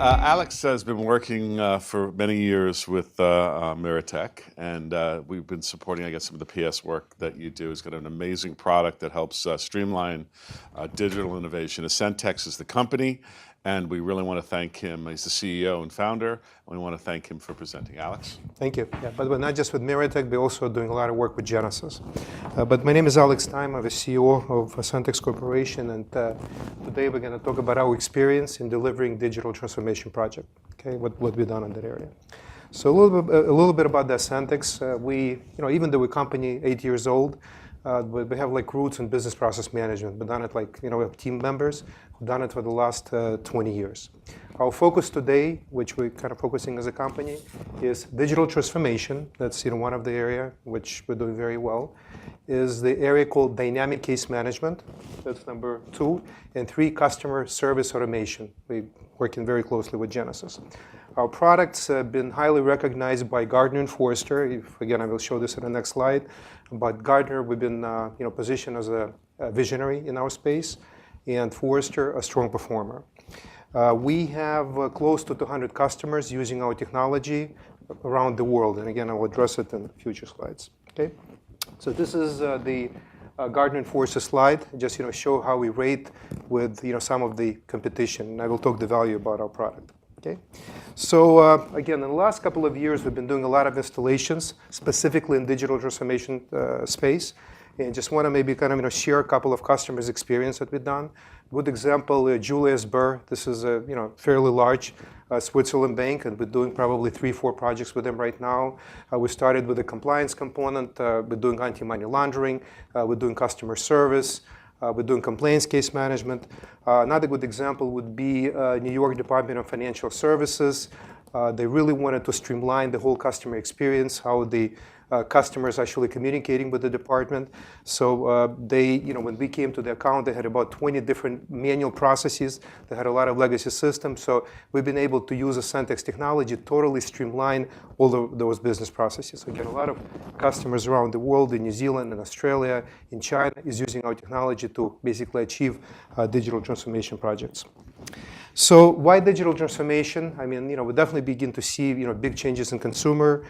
Alex has been working for many years with Miratech, and we've been supporting, I guess, some of the PS work that you do. He's got an amazing product that helps streamline digital innovation. Eccentex is the company, and we really want to thank him. He's the CEO and founder, and we want to thank him for presenting. Alex? Thank you. Yeah, by the way, not just with Miratech, we're also doing a lot of work with Genesis. But my name is Alex Stein. I'm the CEO of Eccentex Corporation, and today we're going to talk about our experience in delivering digital transformation project. Okay, what we've done in that area. So a little bit about the Eccentex. Even though we're a company 8 years old, we have like roots in business process management. We've done it we have team members who've done it for the last 20 years. Our focus today, which we're kind of focusing as a company, is digital transformation. That's one of the area which we're doing very well. Is the area called dynamic case management. That's number 2. And 3, customer service automation. We're working very closely with Genesis. Our products have been highly recognized by Gartner and Forrester. Again, I will show this in the next slide. But Gartner, we've been positioned as a visionary in our space, and Forrester, a strong performer. We have close to 200 customers using our technology around the world. And again, I will address it in future slides. Okay? So this is the Gartner and Forrester slide, just show how we rate with some of the competition. And I will talk the value about our product. Okay? So again, in the last couple of years, we've been doing a lot of installations, specifically in digital transformation space. And just want to maybe kind of share a couple of customers' experience that we've done. Good example, Julius Baer. This is a fairly large Switzerland bank, and we're doing probably 3-4 projects with them right now. We started with a compliance component. We're doing anti-money laundering. We're doing customer service. We're doing complaints case management. Another good example would be New York Department of Financial Services. They really wanted to streamline the whole customer experience, how the customers actually communicating with the department. So when we came to the account, they had about 20 different manual processes. They had a lot of legacy systems. So we've been able to use Eccentex technology to totally streamline all of those business processes. Again, a lot of customers around the world, in New Zealand, in Australia, in China, is using our technology to basically achieve digital transformation projects. So why digital transformation? I mean, we definitely begin to see big changes in consumer.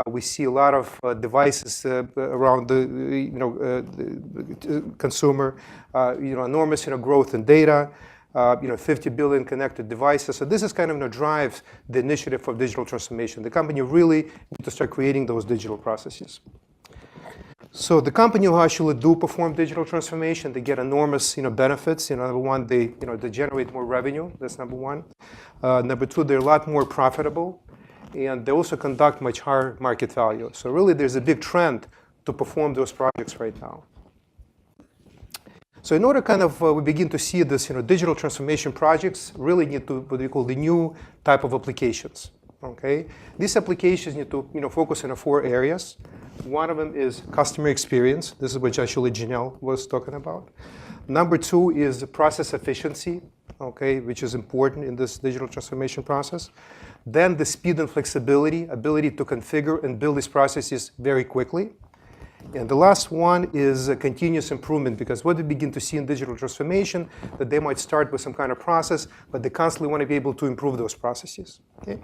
We see a lot of devices around the consumer, enormous growth in data, 50 billion connected devices. So this is kind of drives the initiative for digital transformation. The company really need to start creating those digital processes. So the company who actually do perform digital transformation, they get enormous benefits. Number one, they generate more revenue. That's number one. Number 2, they're a lot more profitable. And they also conduct much higher market value. So really, there's a big trend to perform those projects right now. So in order we begin to see this, digital transformation projects really need to what we call the new type of applications. Okay, these applications need to focus on 4 areas. One of them is customer experience. This is what actually Janelle was talking about. Number 2 is process efficiency, okay, which is important in this digital transformation process. Then the speed and flexibility, ability to configure and build these processes very quickly. And the last one is continuous improvement, because what we begin to see in digital transformation, that they might start with some kind of process, but they constantly want to be able to improve those processes. Okay?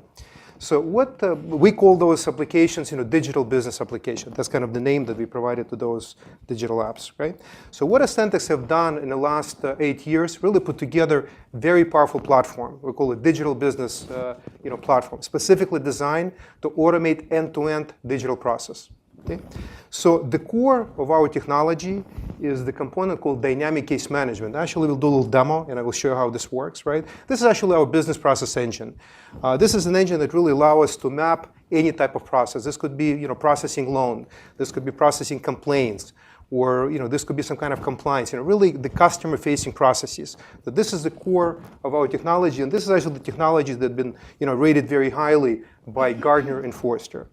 So what we call those applications, digital business application. That's kind of the name that we provided to those digital apps, right? So what Eccentex have done in the last 8 years, really put together very powerful platform. We call it digital business platform, specifically designed to automate end-to-end digital process. Okay? So the core of our technology is the component called dynamic case management. Actually, we'll do a little demo, and I will show how this works, right? This is actually our business process engine. This is an engine that really allows us to map any type of process. This could be, processing loan. This could be processing complaints. Or, this could be some kind of compliance. Really the customer-facing processes. So this is the core of our technology, and this is actually the technologies that have been, rated very highly by Gartner and Forrester.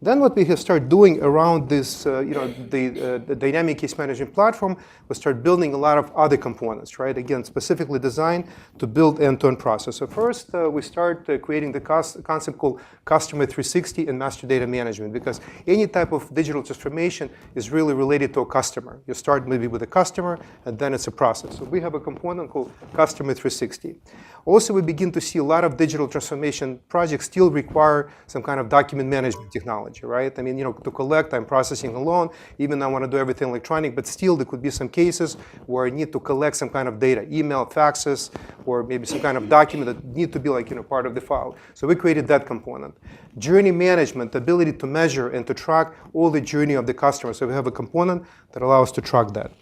Then what we have started doing around this, the dynamic case management platform, we start building a lot of other components, right? Again, specifically designed to build end-to-end process. So first, we start creating the concept called Customer 360 and Master Data Management, because any type of digital transformation is really related to a customer. You start maybe with a customer, and then it's a process. So we have a component called Customer 360. Also, we begin to see a lot of digital transformation projects still require some kind of document management technology, right? I mean, to collect, I'm processing alone, even I want to do everything electronic, but still there could be some cases where I need to collect some kind of data, email, faxes, or maybe some kind of document that need to be part of the file. So we created that component. Journey management, the ability to measure and to track all the journey of the customer. So we have a component that allows us to track that.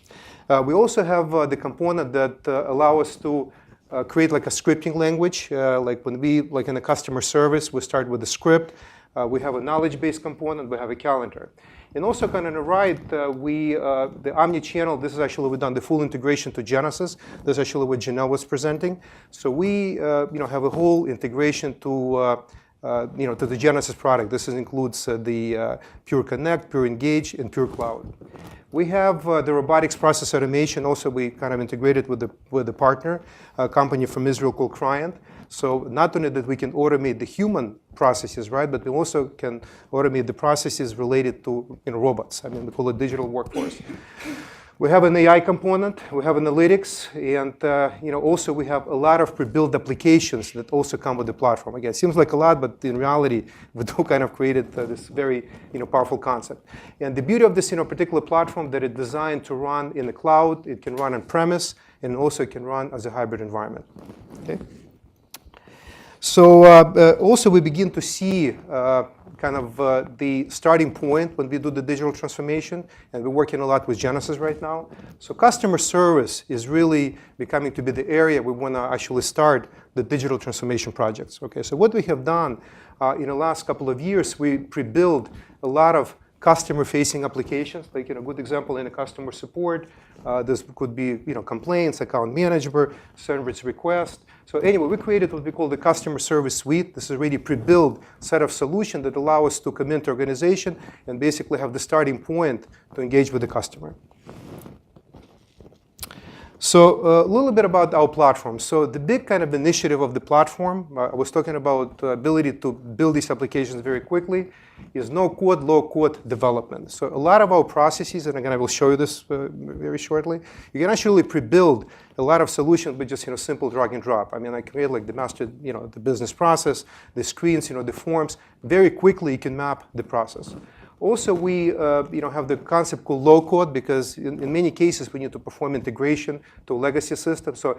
We also have the component that allow us to create like a scripting language. Like when we, in a customer service, we start with a script. We have a knowledge-based component. We have a calendar. And also kind of on the right, the omni-channel, this is actually, we've done the full integration to Genesis. This is actually what Janelle was presenting. So we have a whole integration to the Genesis product. This includes the Pure Connect, Pure Engage, and Pure Cloud. We have the robotics process automation. Also, we kind of integrated with the partner, a company from Israel called Client. So not only that we can automate the human processes, right, but we also can automate the processes related to robots. I mean, we call it digital workforce. We have an AI component, we have analytics, and also we have a lot of pre-built applications that also come with the platform. Again, it seems like a lot, but in reality, we do kind of created this very powerful concept. And the beauty of this particular platform that it's designed to run in the cloud, it can run on premise, and also it can run as a hybrid environment. Okay. So also we begin to see the starting point when we do the digital transformation, and we're working a lot with Genesis right now. So customer service is really becoming to be the area we want to actually start the digital transformation projects. Okay, so what we have done in the last couple of years, we pre-built a lot of customer-facing applications. Like a good example in a customer support, this could be complaints, account manager, service request. So anyway, we created what we call the customer service suite. This is already pre-built set of solutions that allow us to come into organization and basically have the starting point to engage with the customer. So a little bit about our platform. So the big kind of initiative of the platform, I was talking about the ability to build these applications very quickly, is no-code, low-code development. So a lot of our processes, and again, I will show you this very shortly, you can actually pre-build a lot of solutions with just simple drag and drop. I mean, I create like the master, the business process, the screens, the forms. Very quickly, you can map the process. Also, we have the concept called low-code because in many cases, we need to perform integration to a legacy system. So,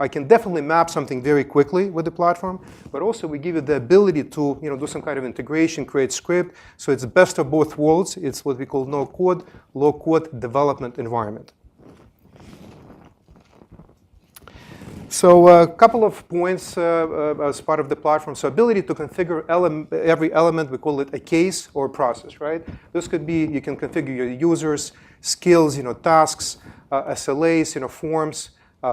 I can definitely map something very quickly with the platform, but also we give you the ability to, do some kind of integration, create script. So it's the best of both worlds. It's what we call no-code, low-code development environment. So a couple of points as part of the platform. So ability to configure every element, we call it a case or process, right? This could be, you can configure your users, skills, tasks, SLAs, forms,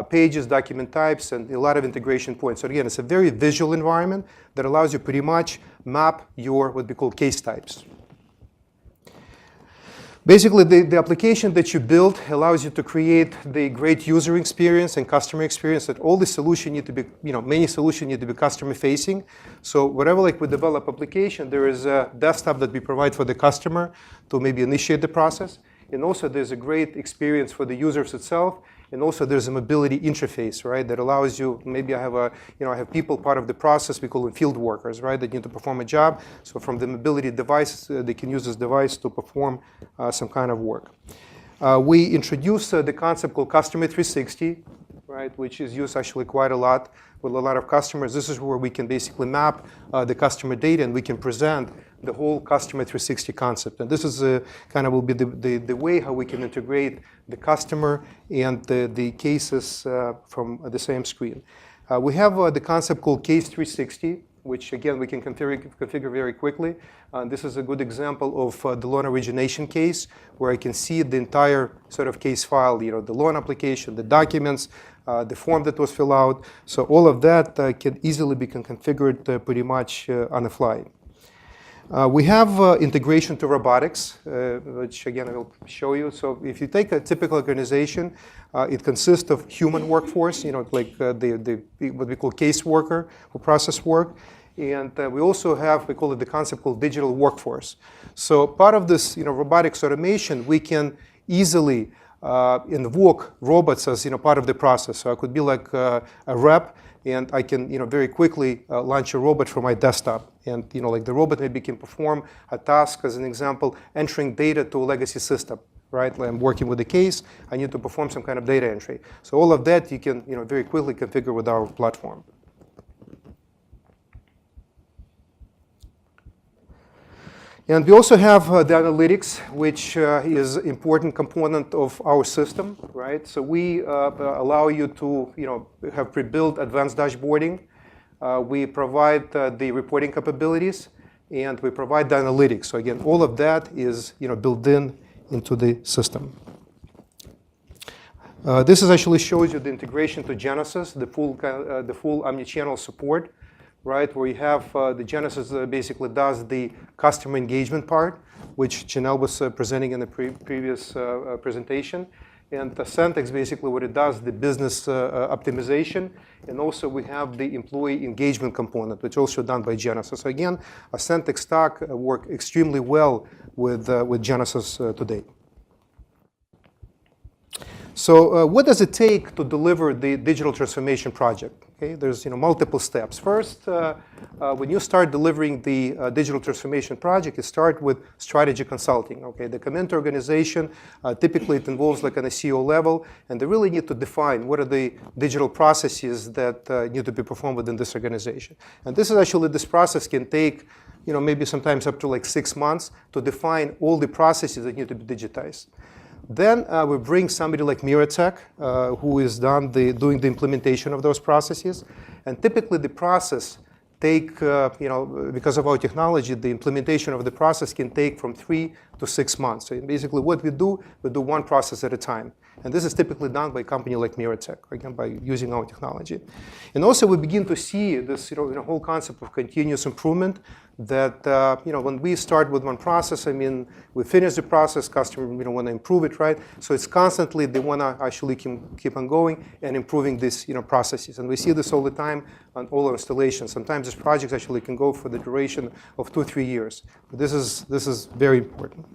pages, document types, and a lot of integration points. So again, it's a very visual environment that allows you pretty much map your what we call case types. Basically, the application that you build allows you to create the great user experience and customer experience that all the solutions need to be, many solutions need to be customer facing. So wherever we develop application, there is a desktop that we provide for the customer to maybe initiate the process. And also there's a great experience for the users itself. And also there's a mobility interface, right, that allows you, maybe I have people part of the process, we call them field workers, right, that need to perform a job. So from the mobility device, they can use this device to perform some kind of work. We introduced the concept called Customer 360, right, which is used actually quite a lot with a lot of customers. This is where we can basically map the customer data and we can present the whole Customer 360 concept. And this is kind of will be the way how we can integrate the customer and the cases from the same screen. We have the concept called Case 360, which again we can configure very quickly. This is a good example of the loan origination case where I can see the entire sort of case file, the loan application, the documents, the form that was filled out. So all of that can easily be configured pretty much on the fly. We have integration to robotics, which again I will show you. So if you take a typical organization, it consists of human workforce, like what we call case worker or process work. And we also have, we call it the concept called digital workforce. So part of this robotics automation, we can easily invoke robots as part of the process. So I could be like a rep, and I can very quickly launch a robot from my desktop. And like the robot maybe can perform a task, as an example, entering data to a legacy system. Right? Like I'm working with a case, I need to perform some kind of data entry. So all of that you can very quickly configure with our platform. And we also have the analytics, which is an important component of our system, right? So we allow you to have pre-built advanced dashboarding. We provide the reporting capabilities, and we provide the analytics. So again, all of that is built into the system. This actually shows you the integration to Genesis, the full omni-channel support. Right, where you have the Genesis basically does the customer engagement part, which Janelle was presenting in the previous presentation. And Eccentex basically what it does, the business optimization. And also we have the employee engagement component, which is also done by Genesis. So again, Eccentex stack work extremely well with Genesis today. So what does it take to deliver the digital transformation project? Okay, there's multiple steps. First, when you start delivering the digital transformation project, you start with strategy consulting. Okay, they come into organization. Typically, it involves like on a CEO level, and they really need to define what are the digital processes that need to be performed within this organization. And this process can take maybe sometimes up to like 6 months to define all the processes that need to be digitized. Then we bring somebody like Miratech, who is doing the implementation of those processes. And typically the process because of our technology, the implementation of the process can take from 3 to 6 months. So basically what we do one process at a time. And this is typically done by a company like Miratech, again, by using our technology. And also we begin to see this whole concept of continuous improvement that when we start with one process, we finish the process, customer want to improve it, right? So it's constantly they want to actually keep on going and improving these processes. And we see this all the time on all our installations. Sometimes this project actually can go for the duration of 2-3 years. But this is very important.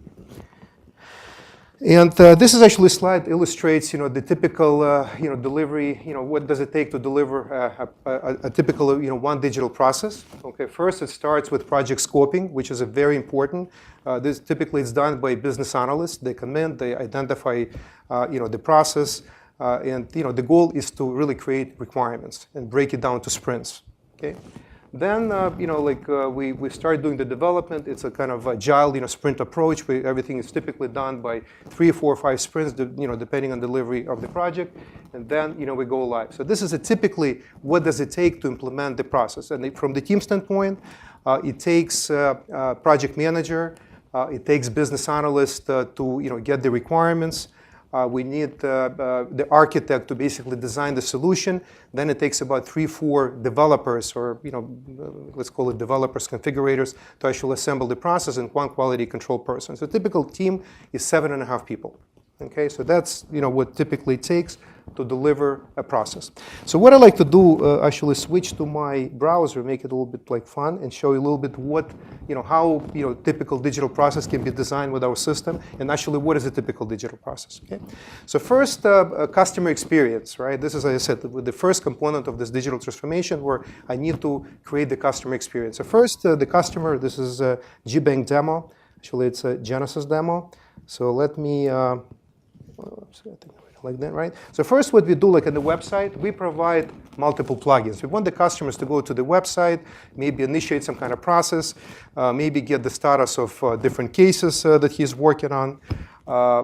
And this is actually a slide illustrates, the typical, delivery. What does it take to deliver a typical, one digital process? Okay, first it starts with project scoping, which is a very important. This typically is done by business analysts. They come in, they identify, the process, and the goal is to really create requirements and break it down to sprints. Okay. Then, we start doing the development. It's a kind of agile, sprint approach. Everything is typically done by 3, 4, 5 sprints, depending on delivery of the project. And then, we go live. So this is typically what does it take to implement the process. And from the team standpoint, it takes a project manager. It takes business analysts to get the requirements. We need the architect to basically design the solution. Then it takes about 3-4 developers, or let's call it developers, configurators, to actually assemble the process, and one quality control person. So a typical team is 7.5 people. Okay, so that's what typically it takes to deliver a process. So what I like to do, actually switch to my browser, make it a little bit like fun, and show you a little bit what, how typical digital process can be designed with our system, and actually what is a typical digital process. Okay, so first, customer experience, right? This is, as I said, the first component of this digital transformation, where I need to create the customer experience. So first, the customer. This is a GBank demo. Actually, it's a Genesis demo. So let me. Like that, right? So first what we do, like on the website, we provide multiple plugins. We want the customers to go to the website, maybe initiate some kind of process, maybe get the status of different cases that he's working on,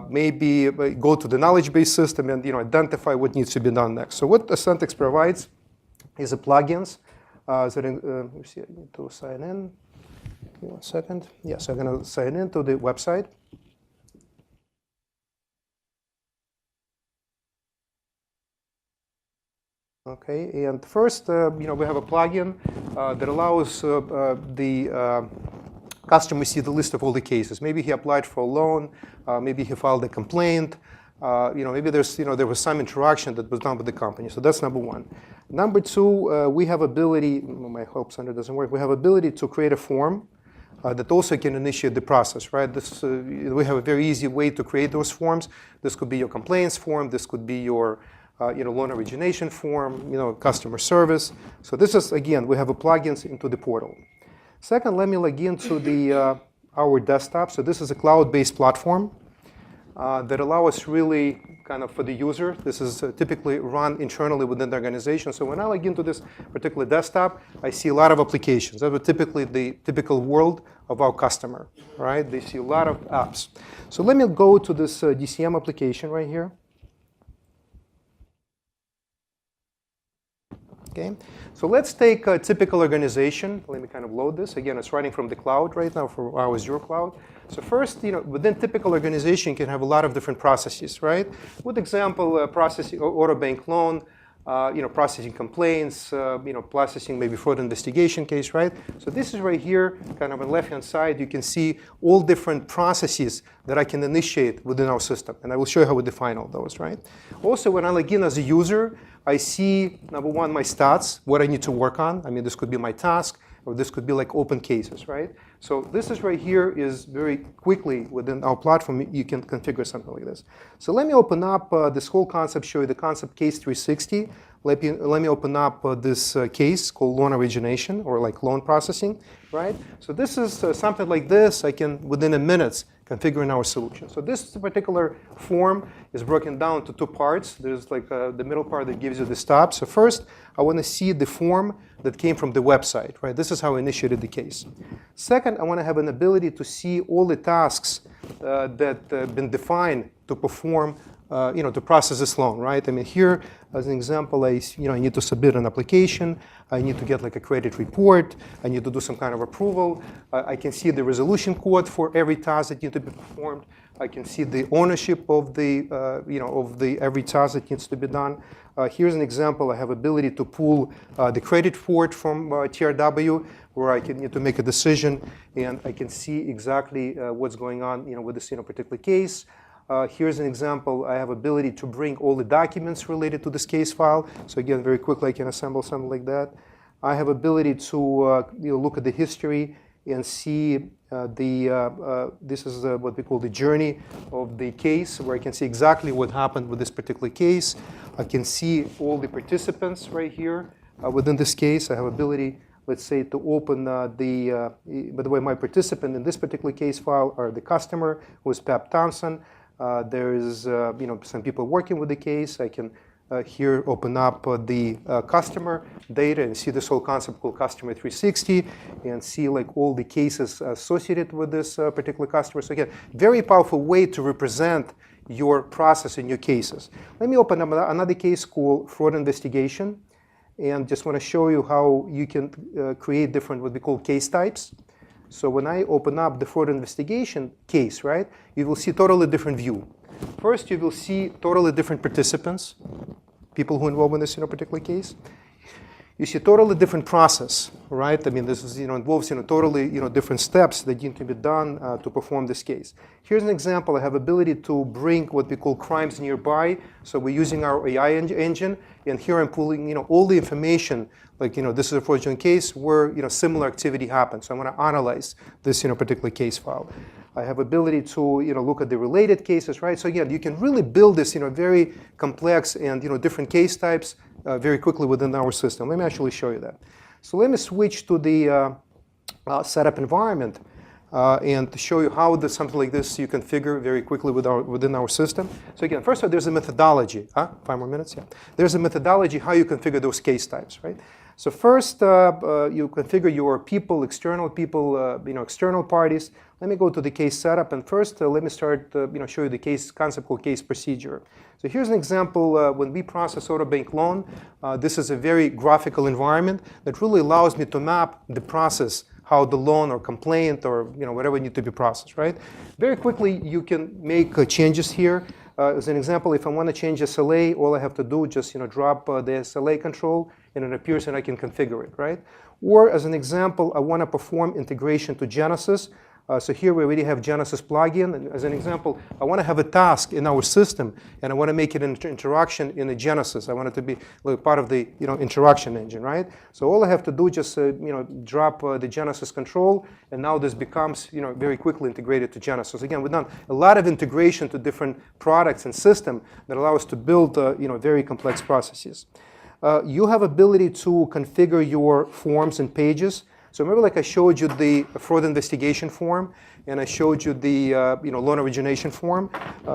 maybe go to the knowledge base system and identify what needs to be done next. So what Eccentex provides is a plugins. Let me see, I need to sign in. Give me 1 second. Yes, I'm going to sign in to the website. Okay, and first, we have a plugin that allows the customer see the list of all the cases. Maybe he applied for a loan, maybe he filed a complaint, maybe there was some interaction that was done with the company. So that's number one. Number two, we have ability, my hope center doesn't work, we have ability to create a form that also can initiate the process, right? We have a very easy way to create those forms. This could be your complaints form, this could be your loan origination form, customer service. So this is, again, we have a plugins into the portal. Second, let me log into our desktop. So this is a cloud-based platform that allow us really kind of for the user. This is typically run internally within the organization. So when I log into this particular desktop, I see a lot of applications. That was typically the typical world of our customer, right? They see a lot of apps. So let me go to this DCM application right here. Okay, so let's take a typical organization. Let me kind of load this. Again, it's running from the cloud right now for our Azure cloud. So first, within typical organization, you can have a lot of different processes, right? With example, processing auto bank loan, processing complaints, processing maybe fraud investigation case, right? So this is right here, kind of on the left-hand side, you can see all different processes that I can initiate within our system. And I will show you how we define all those, right? Also, when I log in as a user, I see, number one, my stats, what I need to work on. I mean, this could be my task, or this could be like open cases, right? So this is right here is very quickly within our platform, you can configure something like this. So let me open up this whole concept, show you the concept case 360. Let me open up this case called loan origination or like loan processing, right? So this is something like this. I can, within a minute, configuring our solution. So this particular form is broken down to two parts. There's like the middle part that gives you the stop. So first, I want to see the form that came from the website, right? This is how I initiated the case. Second, I want to have an ability to see all the tasks that have been defined to perform, to process this loan, right? I mean, here, as an example, I need to submit an application. I need to get like a credit report. I need to do some kind of approval. I can see the resolution code for every task that needs to be performed. I can see the ownership of every task that needs to be done. Here's an example. I have ability to pull the credit report from TRW, where I can need to make a decision, and I can see exactly what's going on, with this particular case. Here's an example. I have ability to bring all the documents related to this case file. So again, very quickly, I can assemble something like that. I have ability to look at the history and see this is what we call the journey of the case, where I can see exactly what happened with this particular case. I can see all the participants right here within this case. I have ability, let's say, to open by the way, my participant in this particular case file are the customer, who is Pep Thompson. There is some people working with the case. I can here open up the customer data and see this whole concept called Customer 360 and see like all the cases associated with this particular customer. So again, very powerful way to represent your process in your cases. Let me open up another case called fraud investigation, and just want to show you how you can create different what we call case types. So when I open up the fraud investigation case, right, you will see totally different view. First, you will see totally different participants, people who are involved in this particular case. You see totally different process, right? I mean, this is involves totally different steps that need to be done to perform this case. Here's an example. I have ability to bring what we call crimes nearby. So we're using our AI engine, and here I'm pulling all the information. Like this is a fraudulent case where similar activity happened. So I want to analyze this particular case file. I have ability to look at the related cases, right? So again, you can really build this very complex and different case types very quickly within our system. Let me actually show you that. So let me switch to the setup environment and show you how something like this you configure very quickly within our system. So again, first of all, there's a methodology. 5 more minutes, yeah. There's a methodology how you configure those case types, right? So first, you configure your people, external parties. Let me go to the case setup, and first, let me start, show you the case concept called case procedure. So here's an example when we process auto bank loan. This is a very graphical environment that really allows me to map the process, how the loan or complaint or whatever need to be processed, right? Very quickly, you can make changes here. As an example, if I want to change SLA, all I have to do is just drop the SLA control, and it appears and I can configure it, right? Or as an example, I want to perform integration to Genesis. So here we already have Genesis plugin. And as an example, I want to have a task in our system, and I want to make it an interaction in the Genesis. I want it to be like part of the interaction engine, right? So all I have to do is just drop the Genesis control, and now this becomes very quickly integrated to Genesis. Again, we've done a lot of integration to different products and systems that allow us to build very complex processes. You have ability to configure your forms and pages. So remember, like I showed you the fraud investigation form, and I showed you the loan origination form.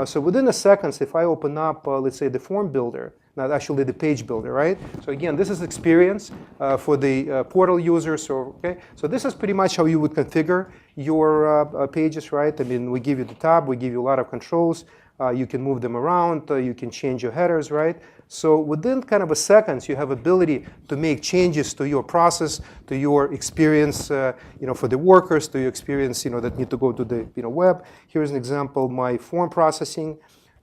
So within a second, if I open up, let's say, the form builder, not actually the page builder, right? So again, this is experience for the portal users. So this is pretty much how you would configure your pages, right? I mean, we give you the tab, we give you a lot of controls. You can move them around, you can change your headers, right? So within kind of a seconds, you have ability to make changes to your process, to your experience, for the workers, to your experience, that need to go to the web. Here's an example, my form processing.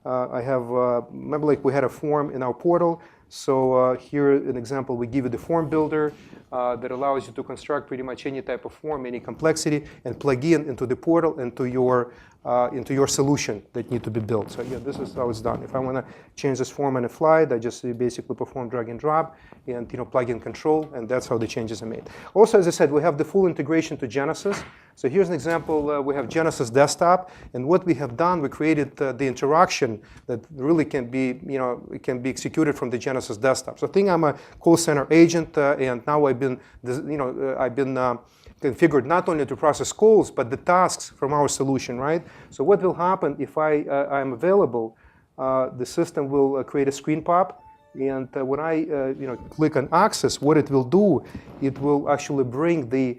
I have, remember, like we had a form in our portal. So here, an example, we give you the form builder that allows you to construct pretty much any type of form, any complexity, and plug in into the portal, into your solution that need to be built. So again, this is how it's done. If I want to change this form on the fly, I just basically perform drag and drop and plug in control, and that's how the changes are made. Also, as I said, we have the full integration to Genesis. So here's an example. We have Genesis desktop, and what we have done, we created the interaction that really can be, it can be executed from the Genesis desktop. So I think I'm a call center agent, and now I've been configured not only to process calls, but the tasks from our solution, right? So what will happen if I'm available? The system will create a screen pop, and when I click on access, what it will do, it will actually bring the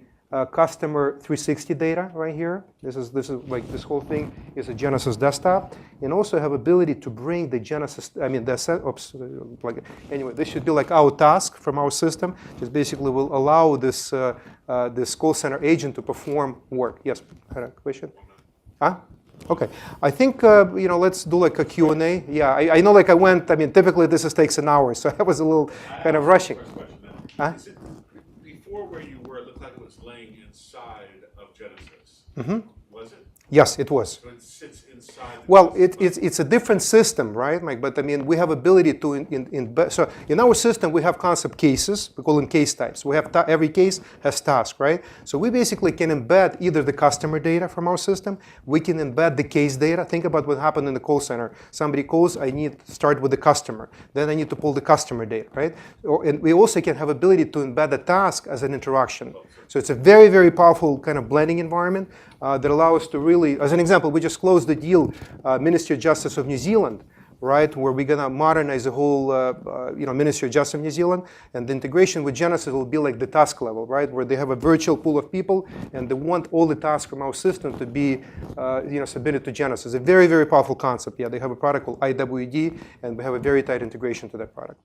customer 360 data right here. This is like this whole thing is a Genesis desktop, and also have ability to bring the Genesis. I mean, this should be like our task from our system. Just basically will allow this this call center agent to perform work. Yes, had a question? Huh? Okay, I think let's do like a Q&A. Yeah, I know, like I went. I mean, typically this takes an hour, so I was a little kind of rushing. Huh? Before where you were, it looked like it was laying inside of Genesis. Mm-hmm. Was it? Yes, it was. So it sits inside. Well, it's a different system, right, Mike? But I mean, we have ability to embed. So in our system, we have concept cases. We call them case types. We have every case has task, right? So we basically can embed either the customer data from our system. We can embed the case data. Think about what happened in the call center. Somebody calls. I need to start with the customer. Then I need to pull the customer data, right? And we also can have ability to embed a task as an interaction. So it's a very, very powerful kind of blending environment that allows us to really, as an example, we just closed the deal, Ministry of Justice of New Zealand, right, where we're gonna modernize the whole, Ministry of Justice of New Zealand, and the integration with Genesis will be like the task level, right, where they have a virtual pool of people, and they want all the tasks from our system to be, submitted to Genesis. A very, very powerful concept. Yeah, they have a product called IWD, and we have a very tight integration to that product.